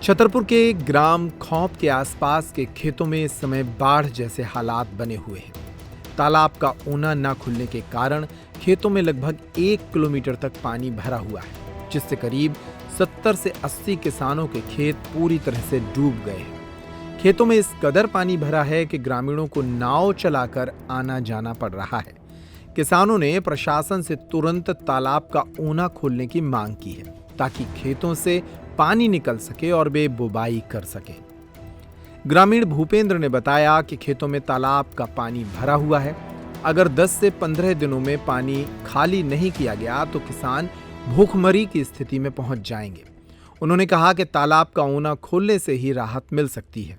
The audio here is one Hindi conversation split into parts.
छतरपुर के ग्राम खौप के आसपास के खेतों में इस समय बाढ़ जैसे हालात बने हुए हैं। तालाब का ऊना न खुलने के कारण खेतों में लगभग 1 किलोमीटर तक पानी भरा हुआ है, जिससे करीब 70 से 80 किसानों के खेत पूरी तरह से डूब गए हैं। खेतों में इस कदर पानी भरा है कि ग्रामीणों को नाव चलाकर आना जाना पड़ रहा है। किसानों ने प्रशासन से तुरंत तालाब का ऊना खोलने की मांग की है, ताकि खेतों से पानी निकल सके और वे बुवाई कर सकें। ग्रामीण भूपेंद्र ने बताया कि खेतों में तालाब का पानी भरा हुआ है। अगर 10 से 15 दिनों में पानी खाली नहीं किया गया तो किसान भूखमरी की स्थिति में पहुंच जाएंगे। उन्होंने कहा कि तालाब का ऊना खोलने से ही राहत मिल सकती है।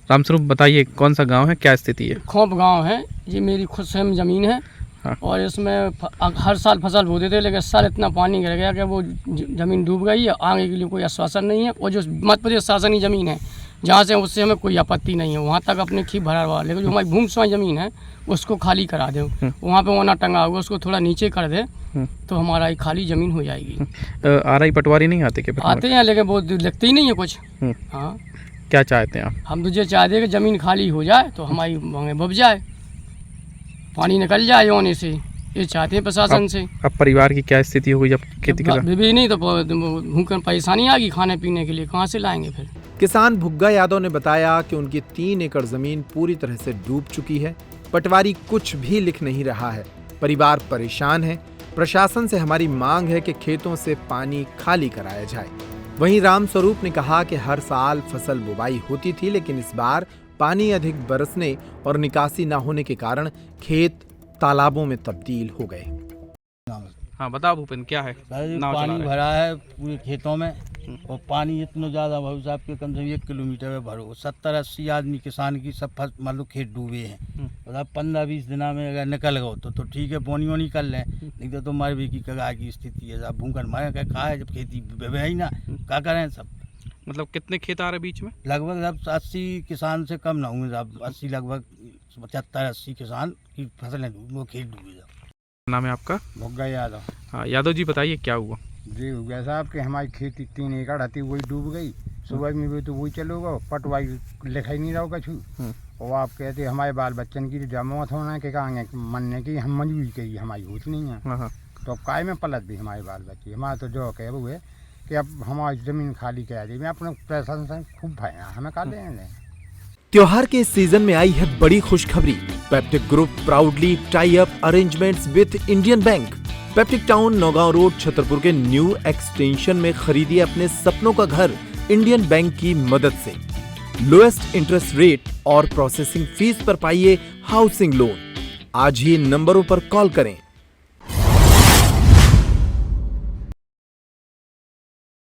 रामस्वरूप, बताइए कौन सा गांव है, क्या स्थिति है? खौप गांव है, ये मेरी खुद स्वयं ज़मीन है। हाँ। और इसमें हर साल फसल बोते थे, लेकिन इस साल इतना पानी गिर गया कि वो ज़मीन डूब गई है। आगे के लिए कोई आश्वासन नहीं है। और जो मध्य प्रदेश शासनीय ज़मीन है जहाँ से, उससे हमें कोई आपत्ति नहीं है, वहाँ तक अपने खी भरा हुआ। लेकिन जो हमारी भूमि स्वामी ज़मीन है उसको खाली करा दे, वहाँ पे ओना टंगा हुआ, उसको थोड़ा नीचे कर दे तो हमारा खाली ज़मीन हो जाएगी। आरआई पटवारी नहीं आते क्या? आते हैं, लेकिन वो लिखते ही नहीं है कुछ। हाँ, क्या चाहते हैं आप? हम तो ये चाहते हैं कि ज़मीन खाली हो जाए तो हमारी मांगें बब जाए, पानी निकल जाए ओने से, ये चाहते हैं प्रशासन से। अब परिवार की क्या स्थिति होगी जब खेती कर? भी नहीं तो भूख परेशानी आ गई, खाने पीने के लिए कहाँ से लाएंगे फिर। किसान भुग्गा यादव ने बताया कि उनकी 3 एकड़ जमीन पूरी तरह से डूब चुकी है। पटवारी कुछ भी लिख नहीं रहा है, परिवार परेशान है। प्रशासन से हमारी मांग है कि खेतों से पानी खाली कराया जाए। वहीं रामस्वरूप ने कहा कि हर साल फसल बुवाई होती थी, लेकिन इस बार पानी अधिक बरसने और निकासी न होने के कारण खेत तालाबों में तब्दील हो गए। हाँ, बताओ भूपेंद्र, क्या है? पानी भरा है पूरे खेतों में, और पानी इतना ज़्यादा भाई साहब के कम से कम 1 किलोमीटर में भरो। 70-80 आदमी किसान की सब मतलब खेत डूबे हैं। मतलब 15-20 दिना में अगर निकल गए तो ठीक है, पानी वानी कर लें, नहीं तो तुम्हारे भी की कगार की स्थिति है। साहब भूखन मारे क्या खा है, जब खेती बेबे ही ना, क्या करें सब। मतलब कितने खेत आ रहे बीच में? लगभग 80 किसान से कम ना होंगे साहब, 80 लगभग 75-80 किसान की फसलें वो खेत डूबे। नाम है आपका? भुग्गा यादव। हाँ, यादव जी बताइए क्या हुआ? जी हो गया साहब कि हमारी खेती 3 एकड़ थी, वही डूब गई। सुबह में भी तो वही चलोगा, पटवाई लिखा ही नहीं रहो कछु। और आप कहते हमारे बाल बच्चन की जमात होना के कहेंगे मनने की, हम मजबूरी कही हमारी होती नहीं है। तो अब काय में पलट भी हमारे बाल बच्चे, हमारा तो जो कह वो है कि अब हमारी ज़मीन खाली करा दी। मैं अपने प्रशासन खूब भाई हमें का लें। त्योहार के इस सीजन में आई है बड़ी खुशखबरी। Peptic group proudly tie up arrangements with Indian bank. Peptic town, Naugaon road, Chhatarpur के न्यू एक्सटेंशन में खरीदिए अपने सपनों का घर इंडियन बैंक की मदद से। लोएस्ट इंटरेस्ट रेट और प्रोसेसिंग फीस पर पाइए हाउसिंग लोन। आज ही इन नंबरों पर कॉल करें।